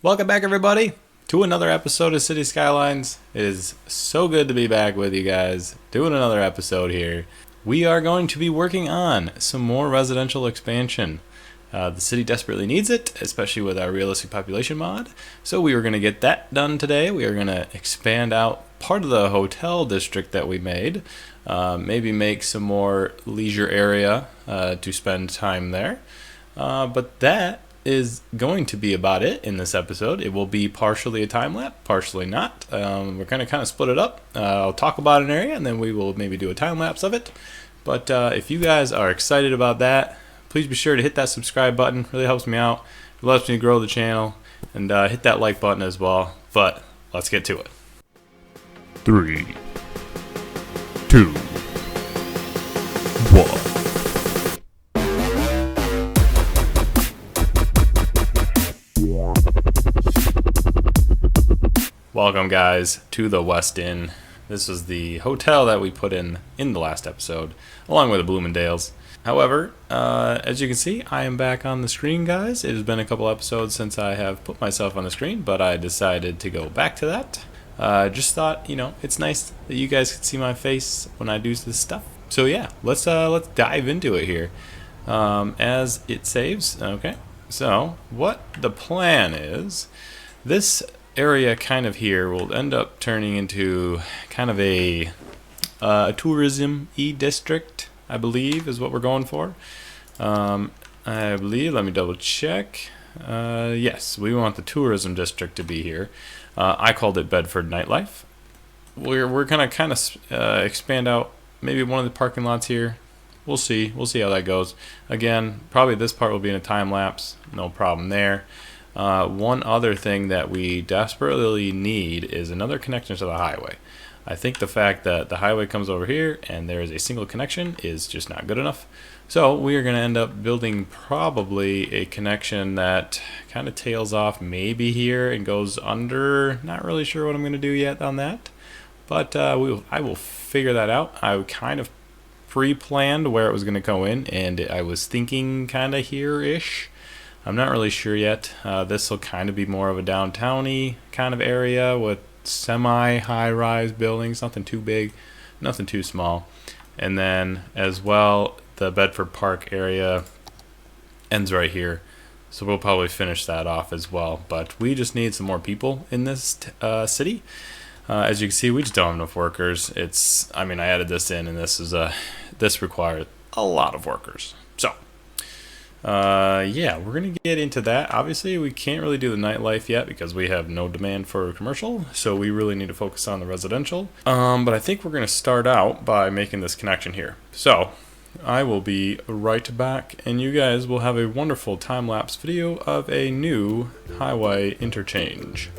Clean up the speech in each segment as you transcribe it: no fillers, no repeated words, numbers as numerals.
Welcome back, everybody, to another episode of City Skylines. It is so good to be back with you guys, doing another episode here. We are going to be working on some more residential expansion. The city desperately needs it, especially with our realistic population mod. So we are going to get that done today. We are going to expand out part of the hotel district that we made. Maybe make some more leisure area to spend time there. But that is going to be about it in this episode. It will be partially a time lapse, partially not. We're going to kind of split it up. I'll talk about an area and then we will maybe do a time lapse of it. But if you guys are excited about that, please be sure to hit that subscribe button. It really helps me out. It helps me grow the channel. And hit that like button as well. But let's get to it. 3, 2, 1. Welcome, guys, to the West Inn. This is the hotel that we put in the last episode, along with the Bloomingdale's. However, as you can see, I am back on the screen, guys. It has been a couple episodes since I have put myself on the screen, but I decided to go back to that. Just thought, it's nice that you guys can see my face when I do this stuff. So yeah, let's dive into it here. As it saves, okay. So what the plan is, this area kind of here will end up turning into kind of a tourism-y district, I believe, is what we're going for. I believe, let me double check. Yes, we want the tourism district to be here. I called it Bedford Nightlife. We're gonna kind of expand out maybe one of the parking lots here. We'll see how that goes. Again, probably this part will be in a time lapse. No problem there. One other thing that we desperately need is another connection to the highway. I think the fact that the highway comes over here and there is a single connection is just not good enough. So we are going to end up building probably a connection that kind of tails off maybe here and goes under. Not really sure what I'm going to do yet on that, but I will figure that out. I kind of pre-planned where it was going to go in, and I was thinking kind of here-ish. I'm not really sure yet. This will kind of be more of a downtown-y kind of area with semi-high-rise buildings, nothing too big, nothing too small. And then as well, the Bedford Park area ends right here. So we'll probably finish that off as well. But we just need some more people in this city. As you can see, we just don't have enough workers. I added this in, and this requires a lot of workers. So yeah, we're gonna get into that. Obviously, we can't really do the nightlife yet because we have no demand for commercial, so we really need to focus on the residential. But I think we're gonna start out by making this connection here. So I will be right back, and you guys will have a wonderful time-lapse video of a new highway interchange.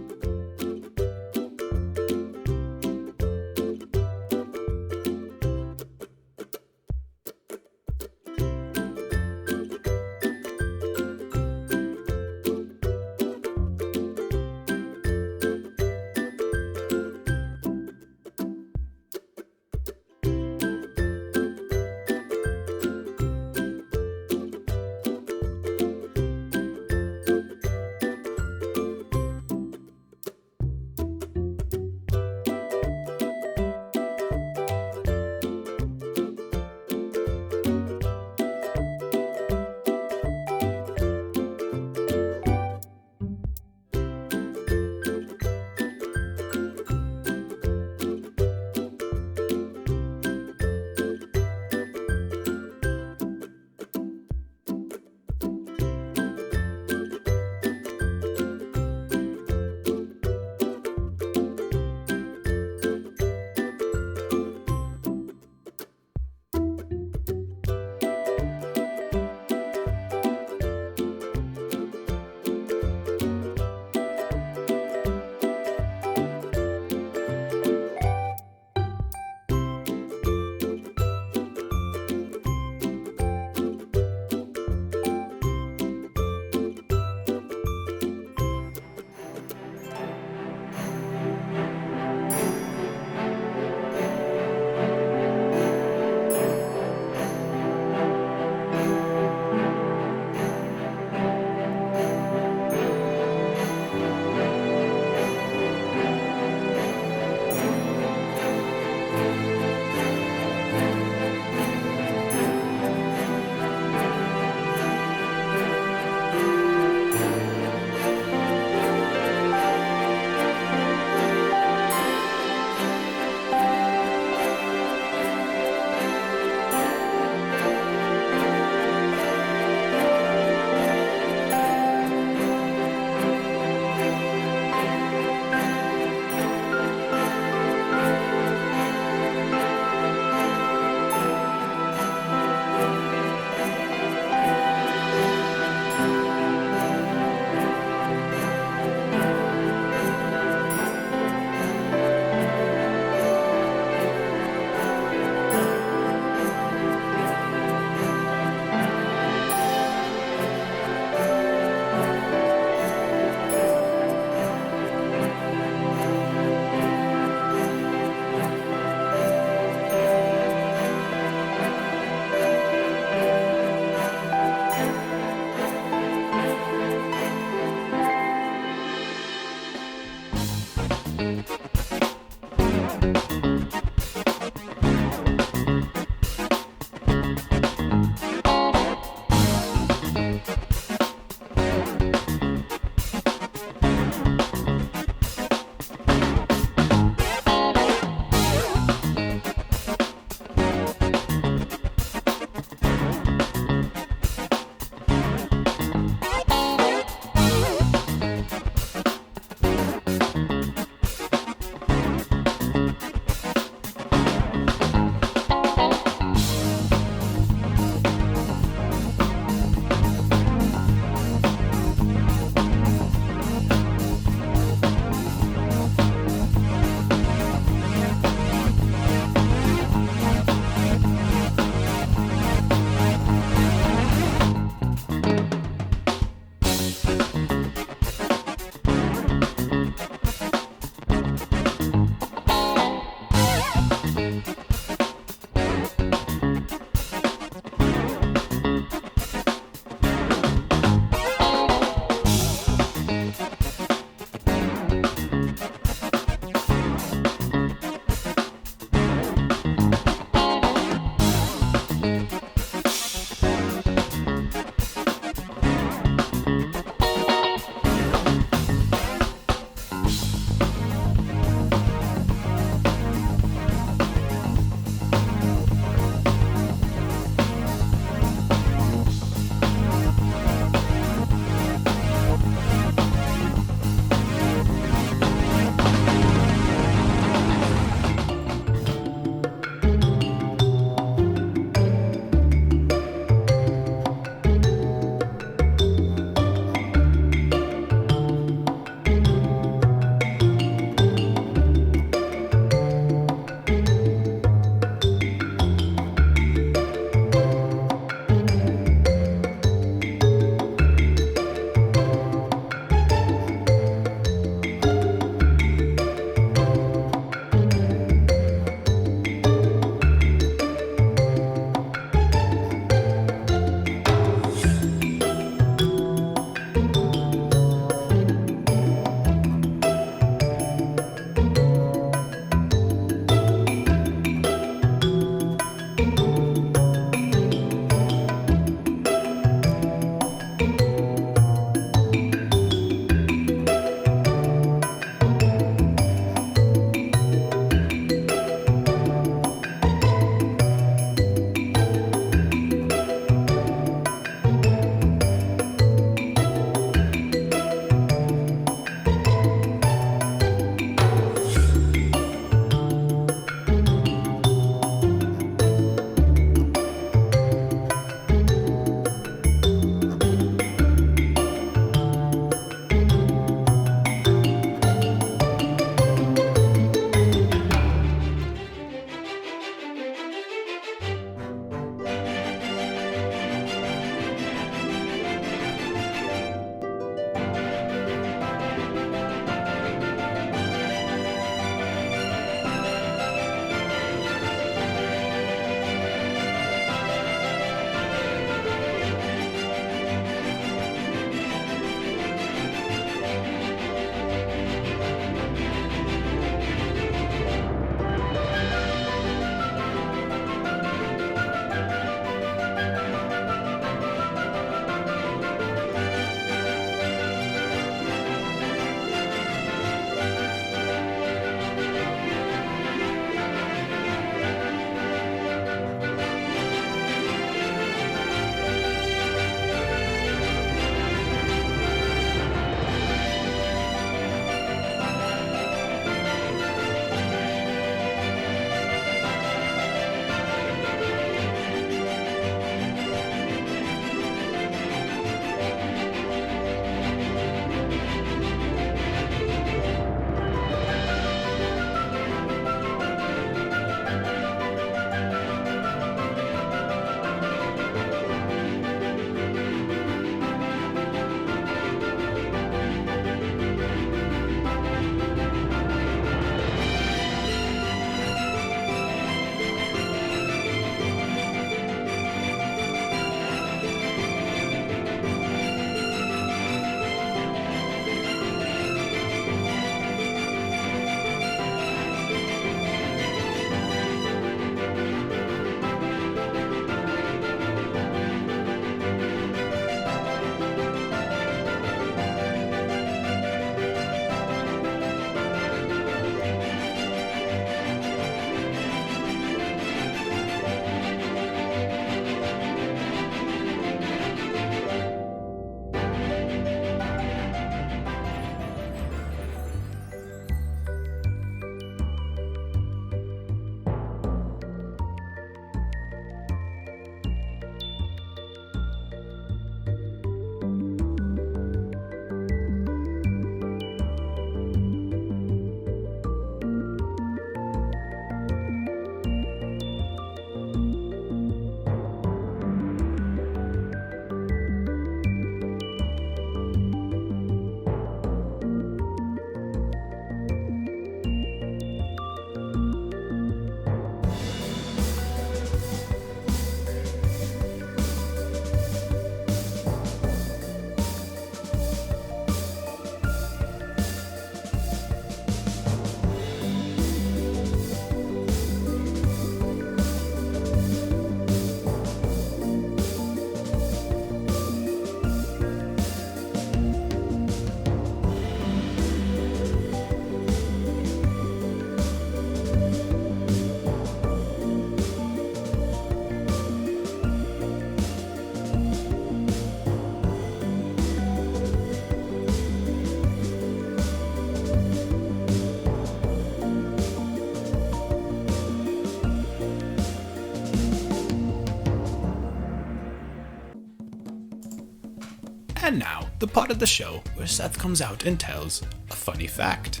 And now, the part of the show where Seth comes out and tells a funny fact.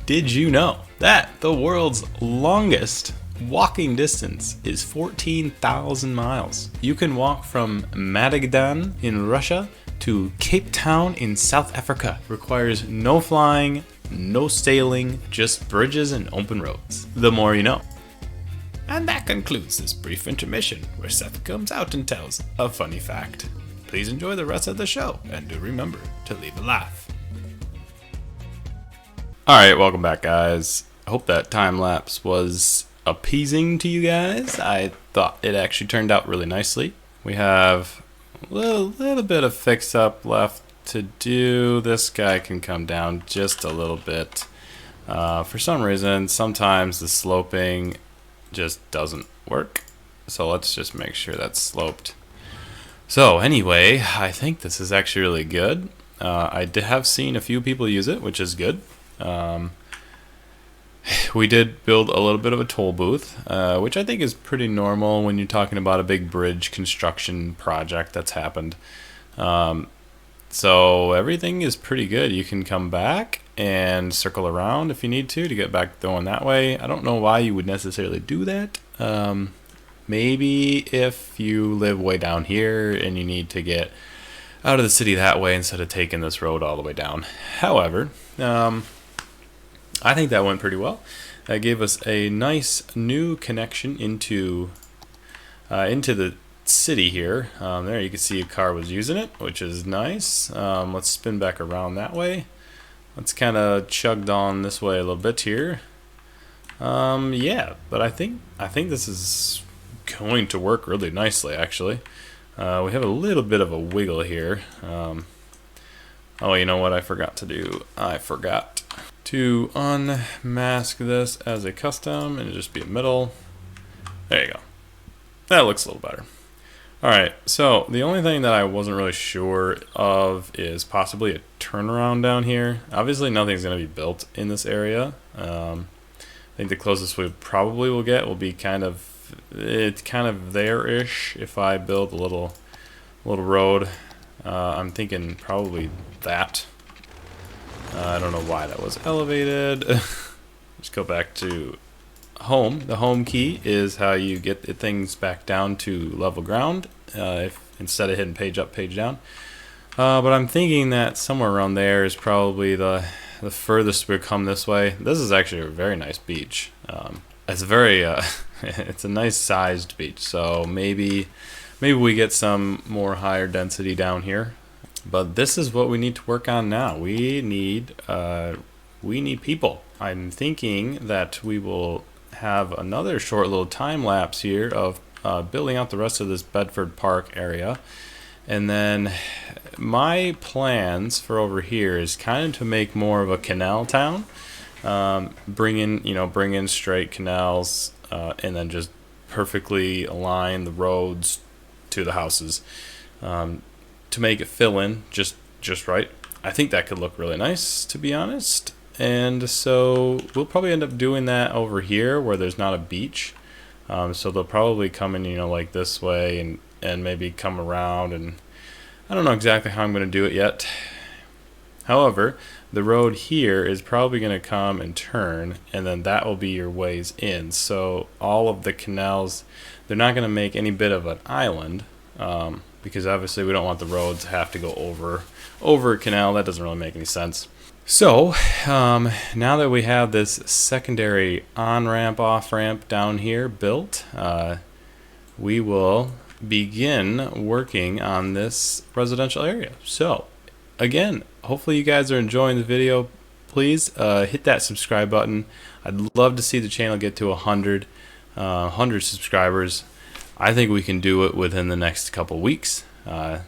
Did you know that the world's longest walking distance is 14,000 miles? You can walk from Madigan in Russia to Cape Town in South Africa. Requires no flying, no sailing, just bridges and open roads. The more you know. And that concludes this brief intermission where Seth comes out and tells a funny fact. Please enjoy the rest of the show, and do remember to leave a laugh. Alright, welcome back, guys. I hope that time lapse was appeasing to you guys. I thought it actually turned out really nicely. We have a little bit of fix up left to do. This guy can come down just a little bit. For some reason, sometimes the sloping just doesn't work. So let's just make sure that's sloped. So anyway, I think this is actually really good. I have seen a few people use it, which is good. We did build a little bit of a toll booth, which I think is pretty normal when you're talking about a big bridge construction project that's happened. So everything is pretty good. You can come back and circle around if you need to get back going that way. I don't know why you would necessarily do that. Maybe if you live way down here and you need to get out of the city that way instead of taking this road all the way down. However, I think that went pretty well. That gave us a nice new connection into the city here. There you can see a car was using it, which is nice. Let's spin back around that way. Let's kind of chugged on this way a little bit here. Yeah, but I think this is going to work really nicely, actually. We have a little bit of a wiggle here. Oh, you know what I forgot to do? I forgot to unmask this as a custom and just be a middle. There you go. That looks a little better. Alright, so the only thing that I wasn't really sure of is possibly a turnaround down here. Obviously nothing's going to be built in this area. I think the closest we probably will get will be it's kind of there-ish if I build a little road. I'm thinking probably that. I don't know why that was elevated. Just go back to home. The home key is how you get the things back down to level ground, instead of hitting page up, page down. But I'm thinking that somewhere around there is probably the furthest we come this way. This is actually a very nice beach. It's a very it's a nice sized beach, so maybe we get some more higher density down here. But this is what we need to work on now. We need people. I'm thinking that we will have another short little time lapse here of building out the rest of this Bedford Park area. And then my plans for over here is kind of to make more of a canal town. Bring in straight canals, and then just perfectly align the roads to the houses, to make it fill in just right. I think that could look really nice, to be honest. And so we'll probably end up doing that over here where there's not a beach. So they'll probably come in, like this way and maybe come around, and I don't know exactly how I'm going to do it yet. However, the road here is probably going to come and turn, and then that will be your ways in. So all of the canals, they're not going to make any bit of an island, because obviously we don't want the road to have to go over a canal. That doesn't really make any sense. So now that we have this secondary on-ramp, off-ramp down here built, we will begin working on this residential area. So again, hopefully you guys are enjoying the video. Please hit that subscribe button. I'd love to see the channel get to 100 subscribers. I think we can do it within the next couple weeks. I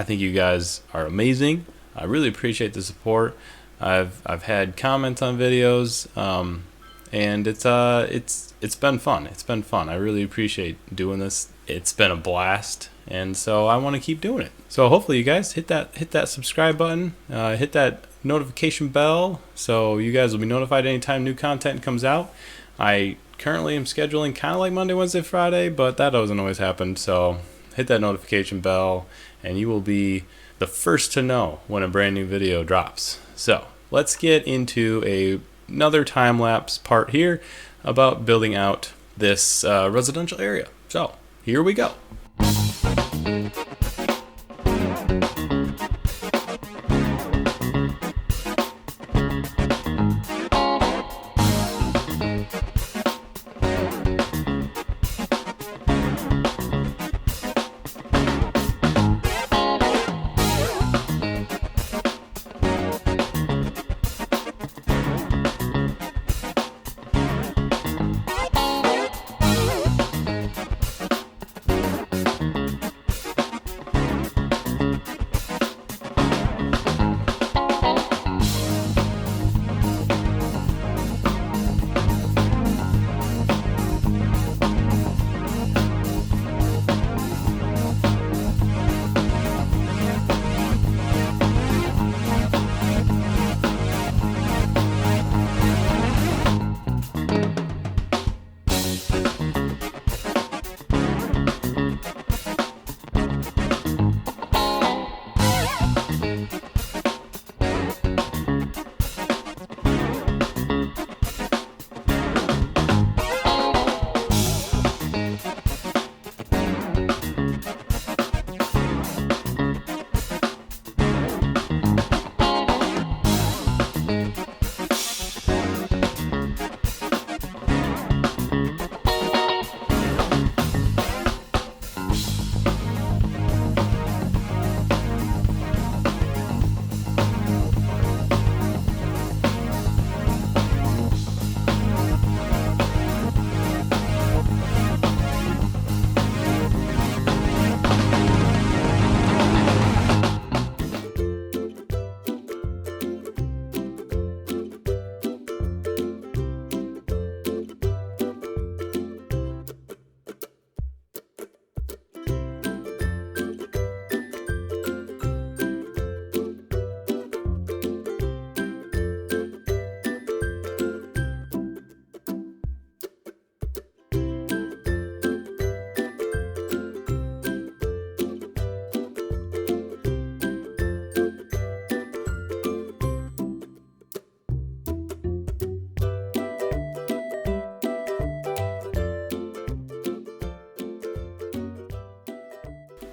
think you guys are amazing. I really appreciate the support. I've had comments on videos, and it's been fun. It's been fun. I really appreciate doing this. It's been a blast, and so I want to keep doing it. So hopefully you guys hit that subscribe button, hit that notification bell, so you guys will be notified anytime new content comes out. I currently am scheduling kind of like Monday, Wednesday, Friday, but that doesn't always happen. So hit that notification bell and you will be the first to know when a brand new video drops. So let's get into another time-lapse part here about building out this residential area. So here we go.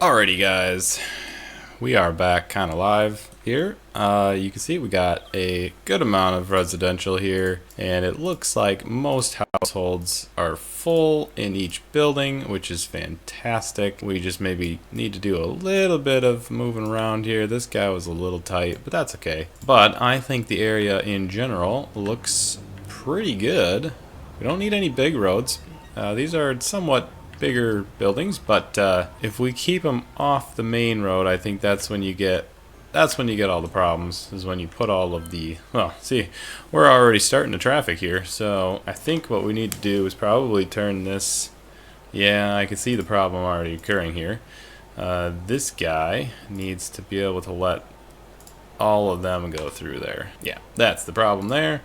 Alrighty guys, we are back kind of live here. You can see we got a good amount of residential here, and it looks like most households are full in each building, which is fantastic. We just maybe need to do a little bit of moving around here. This guy was a little tight, but that's okay. But I think the area in general looks pretty good. We don't need any big roads. These are somewhat bigger buildings, but if we keep them off the main road, I think that's when you get all the problems, is when you put all of the, well, see, we're already starting the traffic here, so I think what we need to do is probably turn this, yeah, I can see the problem already occurring here. This guy needs to be able to let all of them go through there. Yeah, that's the problem there.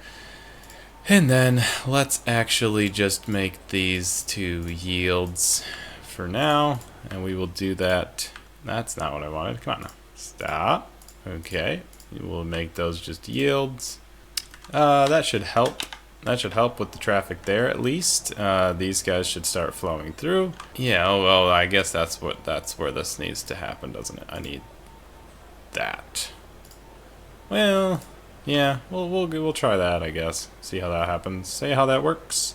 And then let's actually just make these two yields for now, and we will do that. That's not what I wanted. Come on now. Stop. Okay. We'll make those just yields. That should help. That should help with the traffic there at least. These guys should start flowing through. Yeah, oh well, I guess that's where this needs to happen, doesn't it? I need that. Well, yeah, we'll try that, I guess. See how that happens. See how that works.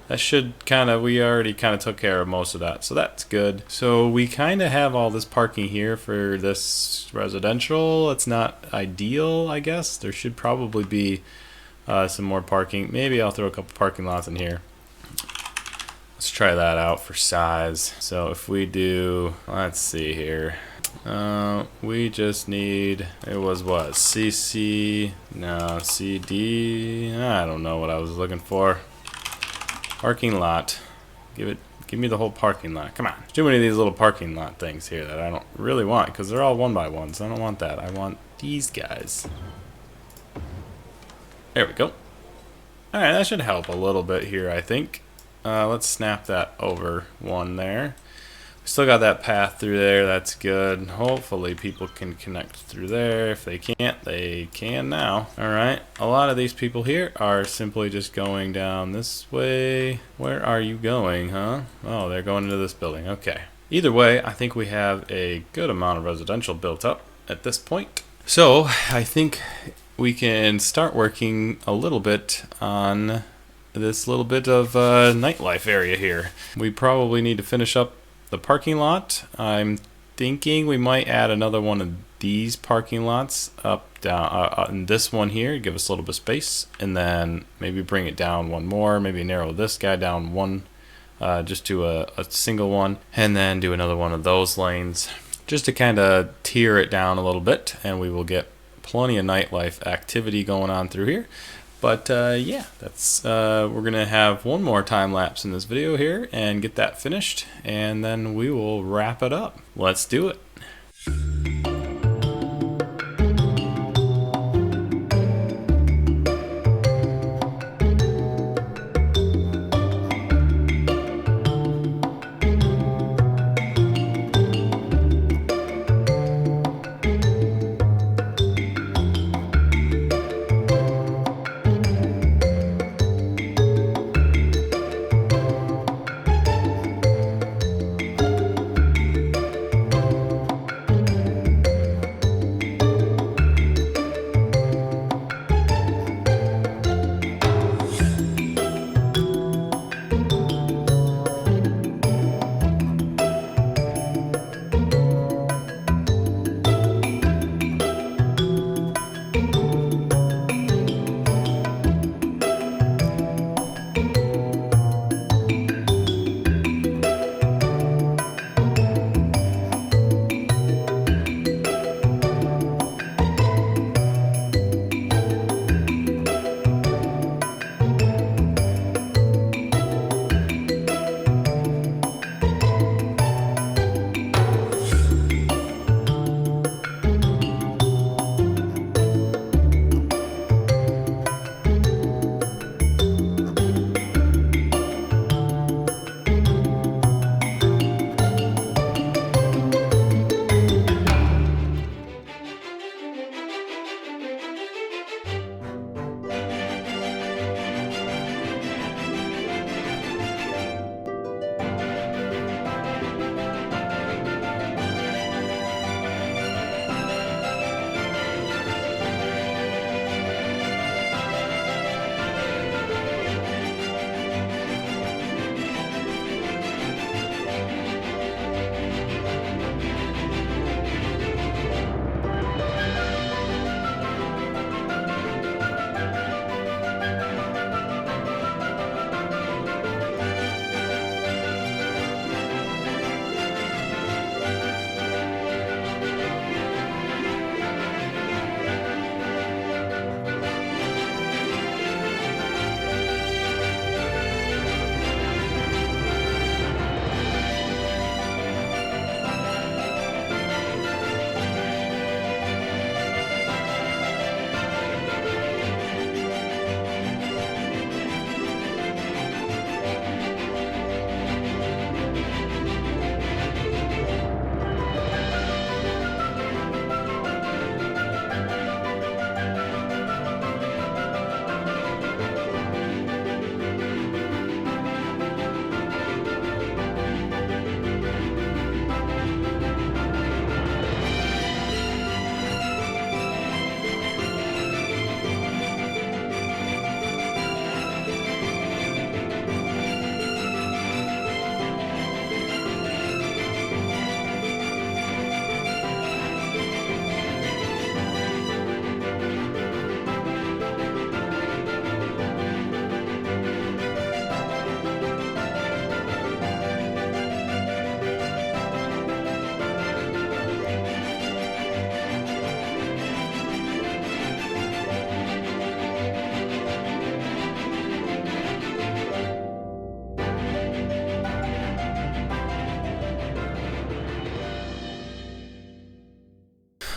That should we already kind of took care of most of that, so that's good. So we kind of have all this parking here for this residential. It's not ideal, I guess. There should probably be some more parking. Maybe I'll throw a couple parking lots in here. Let's try that out for size. So if we do, let's see here. We just need, it was what, CC, no, CD, I don't know what I was looking for. Parking lot. Give me the whole parking lot. Come on. There's too many of these little parking lot things here that I don't really want, because they're all 1x1s. I don't want that. I want these guys. There we go. Alright, that should help a little bit here, I think. Let's snap that over one there. Still got that path through there. That's good. Hopefully people can connect through there. If they can't, they can now. Alright, a lot of these people here are simply just going down this way. Where are you going, huh? Oh, they're going into this building. Okay. Either way, I think we have a good amount of residential built up at this point. So, I think we can start working a little bit on this little bit of nightlife area here. We probably need to finish up the parking lot. I'm thinking we might add another one of these parking lots up down in this one here, give us a little bit of space, and then maybe bring it down one more, maybe narrow this guy down one, just to a single one, and then do another one of those lanes just to kind of tier it down a little bit, and we will get plenty of nightlife activity going on through here. But yeah, that's we're gonna have one more time lapse in this video here and get that finished, and then we will wrap it up. Let's do it.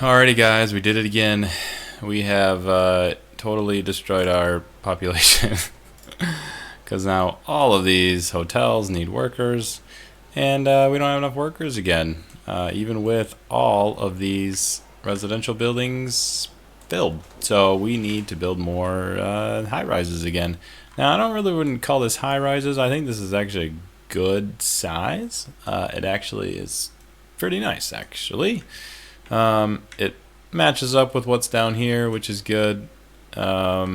Alrighty guys, we did it again. We have totally destroyed our population because now all of these hotels need workers. And we don't have enough workers again, even with all of these residential buildings filled. So we need to build more high rises again. Now, I don't really wouldn't call this high rises. I think this is actually a good size. It actually is pretty nice, actually. It matches up with what's down here, which is good. Yeah,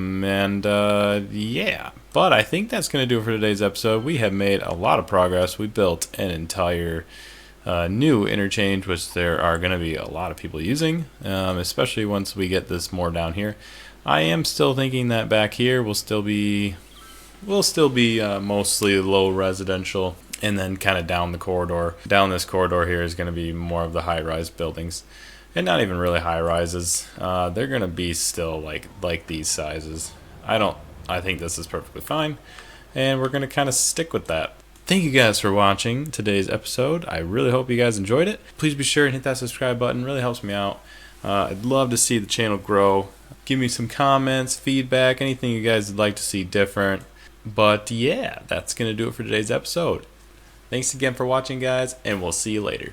but I think that's going to do it for today's episode. We have made a lot of progress. We built an entire new interchange, which there are going to be a lot of people using, especially once we get this more down here. I am still thinking that back here will still be mostly low residential, and then kind of down this corridor here is going to be more of the high-rise buildings. And not even really high rises. They're gonna be still like these sizes. I think this is perfectly fine, and we're gonna kind of stick with that. Thank you guys for watching today's episode. I really hope you guys enjoyed it. Please be sure and hit that subscribe button. It really helps me out. I'd love to see the channel grow. Give me some comments, feedback, anything you guys would like to see different. But yeah, that's gonna do it for today's episode. Thanks again for watching, guys, and we'll see you later.